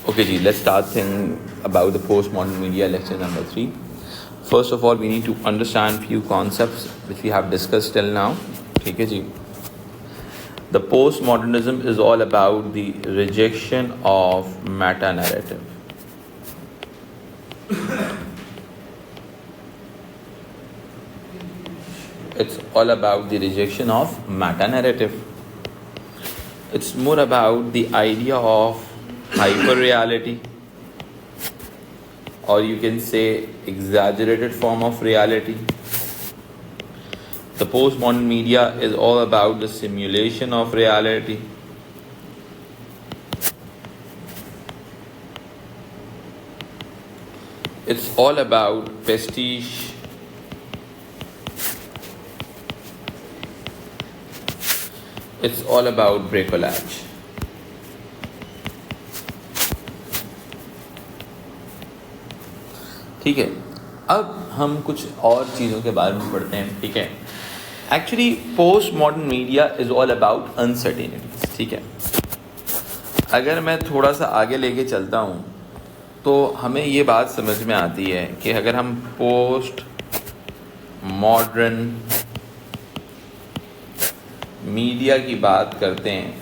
Okay, ji, let's start thinking about the postmodern media lecture number 3. First of all, we need to understand few concepts which we have discussed till now. Okay, ji. The postmodernism is all about the rejection of meta-narrative. It's all about the rejection of meta-narrative. It's more about the idea of hyper-reality, or you can say exaggerated form of reality. The postmodern media is all about the simulation of reality. It's all about prestige. It's all about bricolage. ठीक है, अब हम कुछ और चीज़ों के बारे में पढ़ते हैं. ठीक है, actually post modern media is all about uncertainties. ठीक है, अगर मैं थोड़ा सा आगे लेके चलता हूँ तो हमें ये बात समझ में आती है कि अगर हम पोस्ट मॉडर्न मीडिया की बात करते हैं,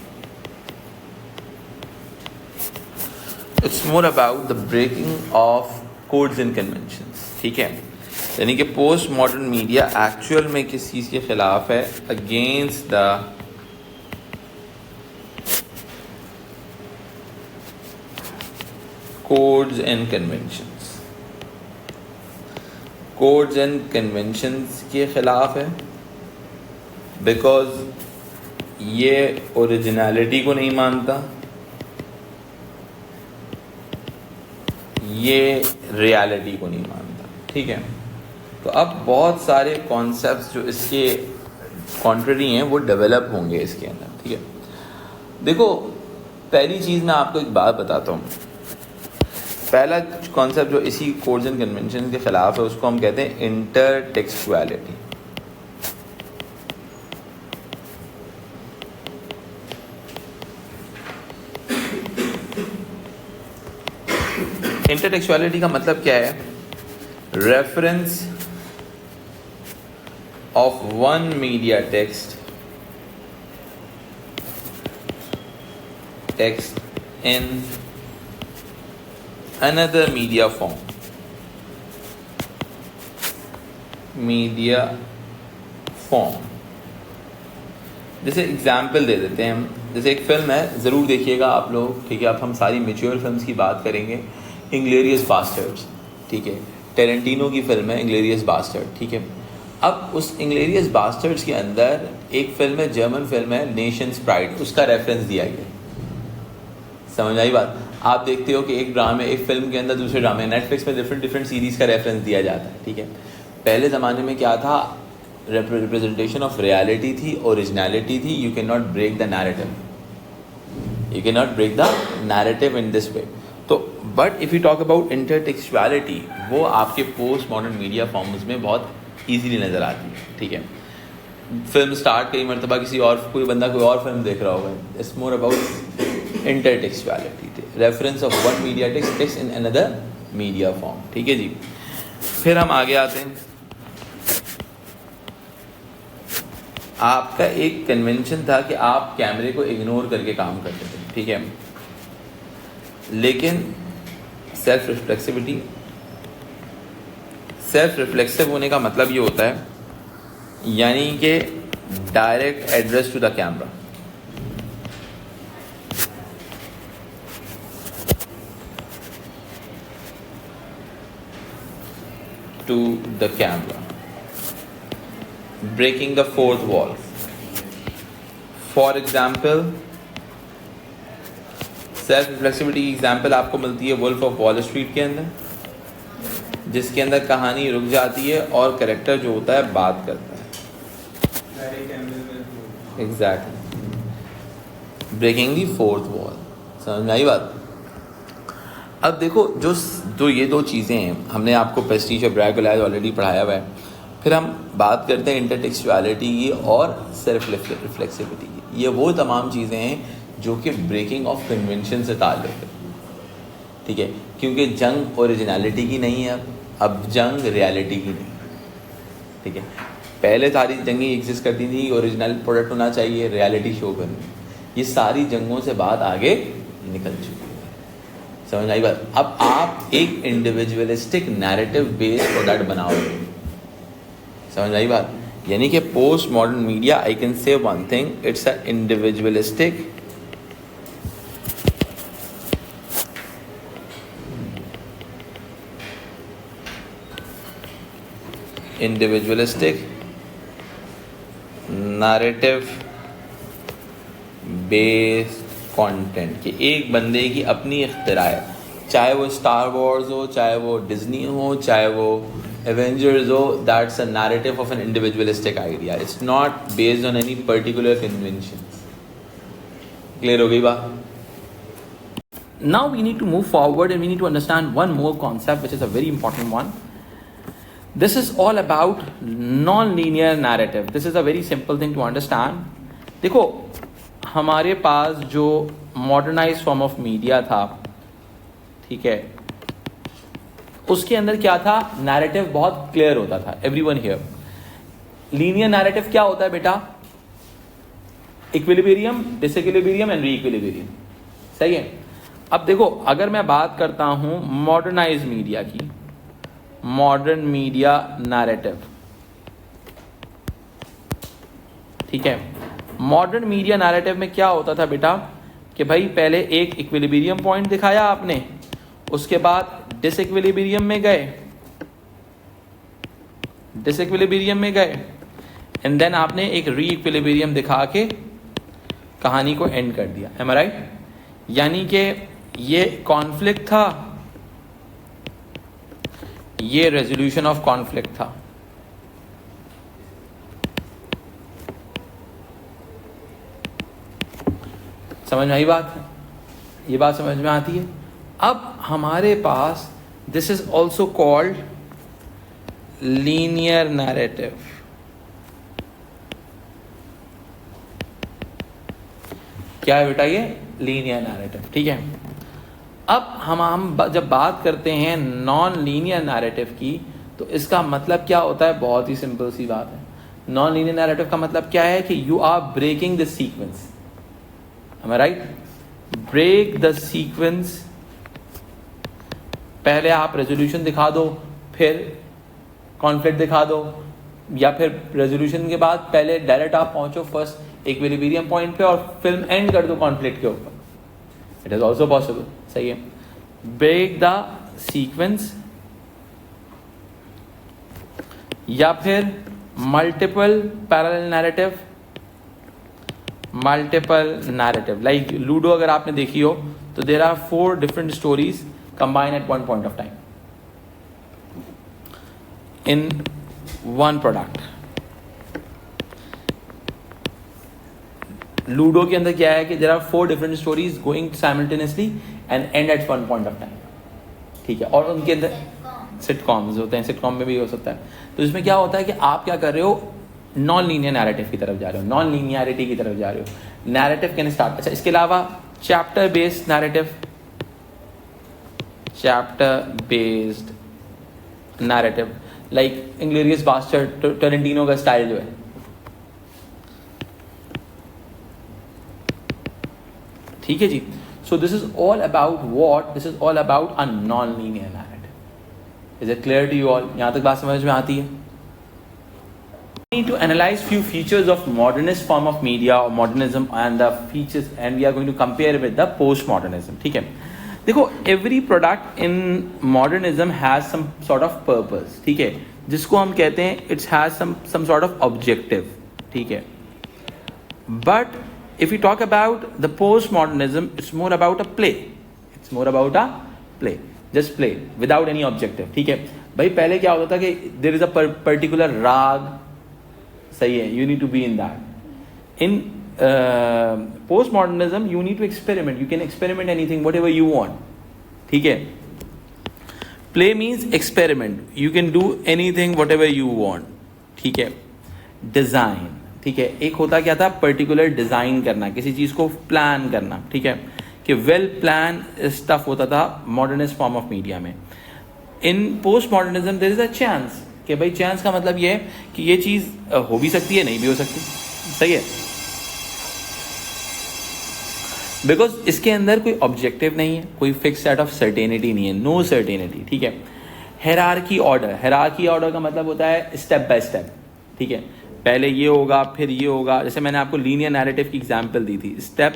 it's more about the breaking of codes and conventions. ठीक है, यानी कि पोस्ट मॉडर्न मीडिया एक्चुअल में किस चीज़ के खिलाफ है? Against the codes and conventions. Codes and conventions के खिलाफ है बिकॉज ये ओरिजिनलिटी को नहीं मानता, ये रियलिटी को नहीं मानता. ठीक है, तो अब बहुत सारे कॉन्सेप्ट्स जो इसके कॉन्ट्ररी हैं वो डेवलप होंगे इसके अंदर. ठीक है, देखो पहली चीज़ मैं आपको एक बात बताता हूँ. पहला कॉन्सेप्ट जो इसी कोड्स एंड कन्वेंशन के खिलाफ है उसको हम कहते हैं इंटरटेक्सुअलिटी. इंटरटेक्सुअलिटी का मतलब क्या है? Reference of one media text in another media form. जैसे एग्जाम्पल दे देते हैं हम. जैसे एक फिल्म है, ज़रूर देखिएगा आप लोग. ठीक है, अब हम सारी मैच्योर फिल्म्स की बात करेंगे. Inglourious basterds. ठीक है, टेरेंटिनो की फिल्म है इंग्लोरियस बास्टर्ड. ठीक है, अब उस इंग्लोरियस बास्टर्ड्स के अंदर एक फिल्म है, जर्मन फिल्म है नेशंस प्राइड, उसका रेफरेंस दिया गया. समझ आई बात? आप देखते हो कि एक ड्रामे, एक फिल्म के अंदर दूसरे ड्रामे, नेटफ्लिक्स में डिफरेंट सीरीज़ का रेफरेंस दिया जाता है. ठीक है, पहले ज़माने में क्या था? रिप्रेजेंटेशन ऑफ रियलिटी थी, ओरिजिनलिटी थी. You can not break the narrative in this way. तो but if you talk about intertextuality, वो आपके पोस्ट मॉडर्न मीडिया फॉर्म्स में बहुत ईजीली नज़र आती है. ठीक है, फिल्म स्टार्ट कई मरतबा किसी और, कोई बंदा कोई और फिल्म देख रहा होगा. It's more about intertextuality, reference of one media text in another media form. ठीक है जी, फिर हम आगे आते हैं. आपका एक कन्वेंशन था कि आप कैमरे को इग्नोर करके काम करते थे. ठीक है, लेकिन सेल्फ रिफ्लेक्सिव होने का मतलब ये होता है, यानी कि direct address to the camera. Breaking the fourth wall. For example, self reflexivity की एग्जाम्पल आपको मिलती है वुल्फ ऑफ वॉल स्ट्रीट के अंदर, जिसके अंदर कहानी रुक जाती है और कैरेक्टर जो होता है बात करता है. Exactly, breaking the fourth wall. समझ में आई बात? अब देखो जो ये दो चीज़ें हैं, हमने आपको प्रेस्टीज और ब्रैगोलाइज ऑलरेडी पढ़ाया हुआ है. फिर हम बात करते हैं इंटरटेक्सुअलिटी की और सेल्फ रिफ्लेक्सिविटी की. ये वो तमाम चीज़ें हैं जो कि ब्रेकिंग ऑफ कन्वेंशन से ताल्लुक़ है. ठीक है, क्योंकि जंग ओरिजिनलिटी की नहीं है, अब जंग रियलिटी की नहीं, ठीक है। पहले सारी जंगें एग्जिस्ट करती थी, ओरिजिनल प्रोडक्ट होना चाहिए, रियलिटी शो करनी, ये सारी जंगों से बात आगे निकल चुकी है, समझ आई बात। अब आप एक इंडिविजुअलिस्टिक नैरेटिव बेस्ड प्रोडक्ट बनाओगे, समझ आई बात। यानी कि post modern media, I can say one thing, it's a individualistic narrative based content कि एक बंदे की अपनी इख्तिरा है, चाहे वो स्टार वॉर्स हो, चाहे वो डिज्नी हो, चाहे वो एवेंजर्स हो, that's a narrative of an individualistic idea, it's not based on any particular convention. Clear हो गई बात? Now we need to move forward and we need to understand one more concept which is a very important one. This is all about non-linear narrative. This is a very simple thing to understand. देखो, हमारे पास जो modernise form of media था, ठीक है, उसके अंदर क्या था, नैरेटिव बहुत क्लियर होता था, एवरीवन हियर। लीनियर नैरेटिव क्या होता है बेटा? इक्विलिब्रियम, डिसइक्विलिब्रियम एंड रीइक्विलिब्रियम, सही है। अब देखो, अगर मैं बात करता हूं मॉडर्नाइज मीडिया की, मॉडर्न मीडिया नैरेटिव, ठीक है, मॉडर्न मीडिया नैरेटिव में क्या होता था बेटा कि भाई पहले एक इक्विलिब्रियम पॉइंट दिखाया आपने, उसके बाद डिसइक्विलिब्रियम में गए, एंड देन आपने एक रीइक्विलिब्रियम दिखा के कहानी को एंड कर दिया। M I right? यानी कि ये कॉन्फ्लिक्ट था, ये रेजोल्यूशन ऑफ कॉन्फ्लिक्ट था। समझ में आई बात? ये बात समझ में आती है? अब हमारे पास this is also called linear narrative. क्या है बेटा? ये लीनियर नैरेटिव, ठीक है। अब हम जब बात करते हैं नॉन लीनियर नैरेटिव की, तो इसका मतलब क्या होता है? बहुत ही सिंपल सी बात है। नॉन लीनियर नैरेटिव का मतलब क्या है कि you are breaking the sequence. Am I right? Break the sequence. पहले आप रेजोल्यूशन दिखा दो, फिर कॉन्फ्लिक्ट दिखा दो, या फिर रेजोल्यूशन के बाद पहले डायरेक्ट आप पहुंचो फर्स्ट इक्विलिब्रियम पॉइंट पे और फिल्म एंड कर दो कॉन्फ्लिक्ट के ऊपर। इट इज ऑल्सो पॉसिबल, सही है। ब्रेक द सीक्वेंस, या फिर multiple parallel narrative. Like Ludo अगर आपने देखी हो तो there are 4 different stories combine at one point of time in one product. Ludo के अंदर क्या है कि there are 4 different stories going simultaneously and and at one point of time, ठीक है। और उनके अंदर सिटकॉम्स होते हैं, सिटकॉम में भी हो सकता है। तो इसमें क्या होता है कि आप क्या कर रहे हो, नॉन लीनियर नैरेटिव की तरफ जा रहे हो, नॉन लीनियरिटी की तरफ जा रहे हो। Narrative can start. अच्छा, इसके अलावा chapter based narrative, like Inglourious Basterd, Tarantino का स्टाइल जो है, ठीक है जी। So this is all about what? This is all about a non linear narrative. Is it clear to you all? यहां तक बात समझ में आती है? We need to analyze few features of modernist form of media or modernism and the features, and we are going to compare with the postmodernism, ठीक है। देखो, every product in modernism has some sort of purpose, ठीक है, जिसको हम कहते हैं it has some sort of objective, ठीक है। But if we talk about the postmodernism, it's more about a play, just play without any objective, ठीक है। भाई पहले क्या होता था कि there is a particular राग, सही है, you need to be in that. In postmodernism you need to experiment, you can experiment anything whatever you want, ठीक है। Play means experiment, you can do anything whatever you want, ठीक है। Design, ठीक है, एक होता क्या था, पर्टिकुलर डिजाइन करना, किसी चीज को प्लान करना, ठीक है। कि वेल प्लान स्टफ होता था मॉडर्निस्ट फॉर्म ऑफ मीडिया में. In post modernism there is a chance, कि भाई चांस का मतलब ये है कि ये चीज़ हो भी सकती है, नहीं भी हो सकती. सही है, बिकॉज इसके अंदर कोई ऑब्जेक्टिव नहीं है, कोई फिक्स सेट ऑफ सर्टेनिटी नहीं है, नो सर्टेनिटी. ठीक है. हायरार्की ऑर्डर का मतलब होता है स्टेप बाय स्टेप. ठीक है, पहले ये होगा फिर ये होगा. जैसे मैंने आपको लीनियर नैरेटिव की एग्जांपल दी थी, step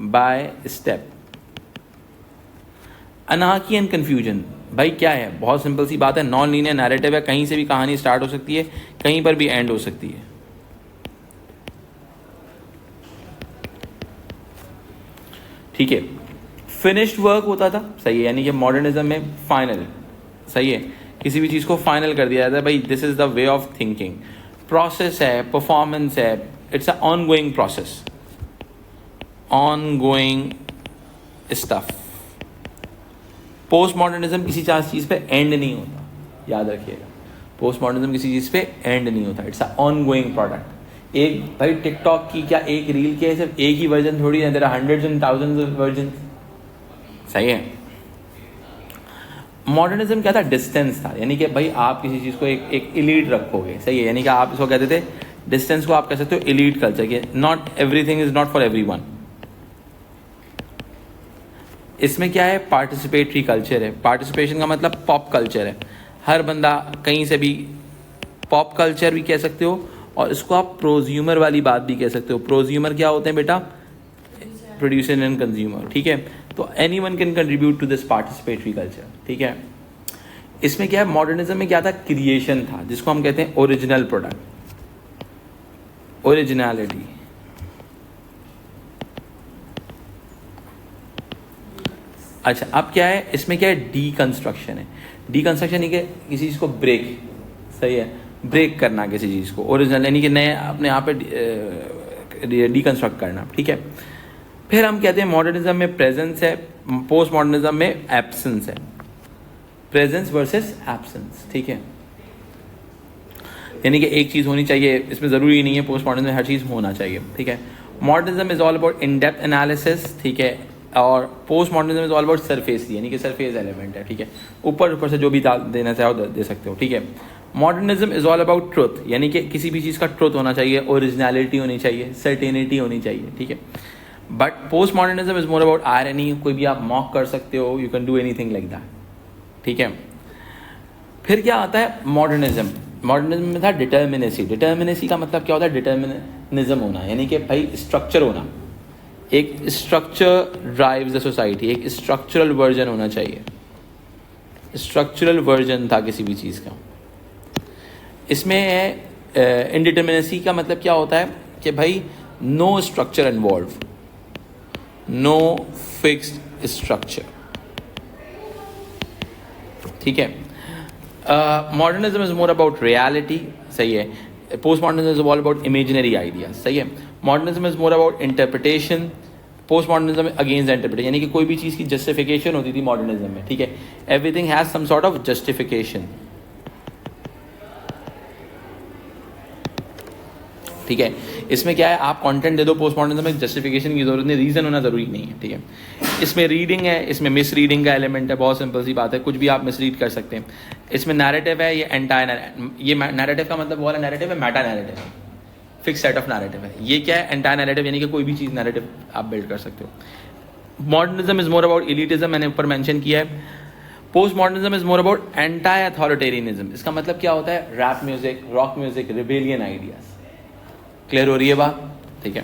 by step. Anarchy and confusion, भाई क्या है, बहुत सिंपल सी बात है, नॉन लीनियर नैरेटिव है, कहीं से भी कहानी स्टार्ट हो सकती है, कहीं पर भी एंड हो सकती है. ठीक है. फिनिश्ड वर्क होता था. सही है, यानी कि मॉडर्निज्म में फाइनल. सही है, किसी भी चीज़ को फाइनल कर दिया जाता है, भाई this is the way of thinking. Process है, परफॉर्मेंस है, it's a on going process, on going stuff. Post modernism किसी चीज़ पे एंड नहीं होता, याद रखिएगा. पोस्ट मॉडर्निज्म किसी चीज़ पे एंड नहीं होता, it's a on going product. एक भाई टिकटॉक की क्या एक रील के सिर्फ एक ही वर्जन थोड़ी है, there are hundreds and thousands of version. सही है. मॉडर्निज्म क्या था, डिस्टेंस था, यानी कि भाई आप किसी चीज़ को एक इलीट रखोगे. सही है, यानी कि आप इसको कहते थे, डिस्टेंस को आप कह सकते हो इलीट कल्चर के. Not everything is not for everyone. इसमें क्या है, पार्टिसिपेटरी कल्चर है. पार्टिसिपेशन का मतलब पॉप कल्चर है, हर बंदा कहीं से भी, पॉप कल्चर भी कह सकते हो, और इसको आप प्रोज्यूमर वाली बात भी कह सकते हो. प्रोज्यूमर क्या होते हैं बेटा, प्रोड्यूसर एंड कंज्यूमर. ठीक है, तो anyone can contribute to this participatory culture. ठीक है. इसमें क्या है, मॉडर्निज्म में क्या था, क्रिएशन था, जिसको हम कहते हैं ओरिजिनल प्रोडक्ट, ओरिजिनलिटी. अच्छा, अब क्या है, इसमें क्या है, डीकंस्ट्रक्शन है. डीकंस्ट्रक्शन यानी कि किसी चीज़ को ब्रेक. सही है, ब्रेक करना किसी चीज़ को, ओरिजिनल यानी कि नए अपने आप पे डीकंस्ट्रक्ट करना. ठीक है. फिर हम कहते हैं मॉडर्निज्म में प्रेजेंस है, पोस्ट मॉडर्निज्म में एब्सेंस है. Presence versus absence. ठीक है, यानी कि एक चीज़ होनी चाहिए, इसमें ज़रूरी नहीं है पोस्ट मॉडर्निज्म में हर चीज़ होना चाहिए. ठीक है. Modernism is all about in depth analysis. ठीक है, और post modernism is all about surface, यानी कि सरफेस एलिमेंट है. ठीक है, ऊपर से जो भी देना चाहो दे सकते हो. ठीक है. Modernism is all about truth, यानी कि किसी भी चीज़ का ट्रुथ होना चाहिए, ओरिजिनलिटी होनी चाहिए, सर्टेनिटी होनी चाहिए. ठीक है. But post modernism is more about irony, कोई भी आप मॉक कर सकते हो, you can do anything like that. ठीक है. फिर क्या आता है मॉडर्निज्म. मॉडर्निज्म में था डिटर्मिनेसी. डिटर्मिनेसी का मतलब क्या होता है, डिटर्मिनिज्म होना, यानी कि भाई स्ट्रक्चर होना, एक स्ट्रक्चर ड्राइव्स द सोसाइटी, एक स्ट्रक्चरल वर्जन होना चाहिए. स्ट्रक्चरल वर्जन था किसी भी चीज़ का. इसमें इनडिटर्मिनेसी का मतलब क्या होता है कि भाई no structure involve, no fixed structure. ठीक है. Modernism is more about reality. सही है. Post modernism is all about imaginary ideas. सही है. Modernism is more about interpretation. Post modernism against interpretation, यानी कि कोई भी चीज़ की जस्टिफिकेशन होती थी मॉडर्निज्म में. ठीक है, everything has some sort of justification. ठीक है. इसमें क्या है, आप कंटेंट दे दो, पोस्ट मॉडर्निज्म में जस्टिफिकेशन की जरूरत नहीं, रीजन होना जरूरी नहीं है. ठीक है. इसमें रीडिंग है, इसमें मिस रीडिंग का एलिमेंट है, बहुत सिंपल सी बात है, कुछ भी आप मिस रीड कर सकते हैं. इसमें नैरेटिव है, ये एंटायर, ये नैरेटिव का मतलब वो वाला नैरेटिव है, मेटा नैरेटिव है, फिक्स सेट ऑफ नैरेटिव है. ये क्या है, एंटायर नैरेटिव, यानी कि कोई भी चीज़ नैरेटिव आप बिल्ड कर सकते हो. Modernism is more about elitism, मैंने ऊपर मेंशन किया है. Post modernism is more about anti authoritarianism. इसका मतलब क्या होता है, rap music, rock music, rebellion ideas. Clear हो रही है बात. ठीक है.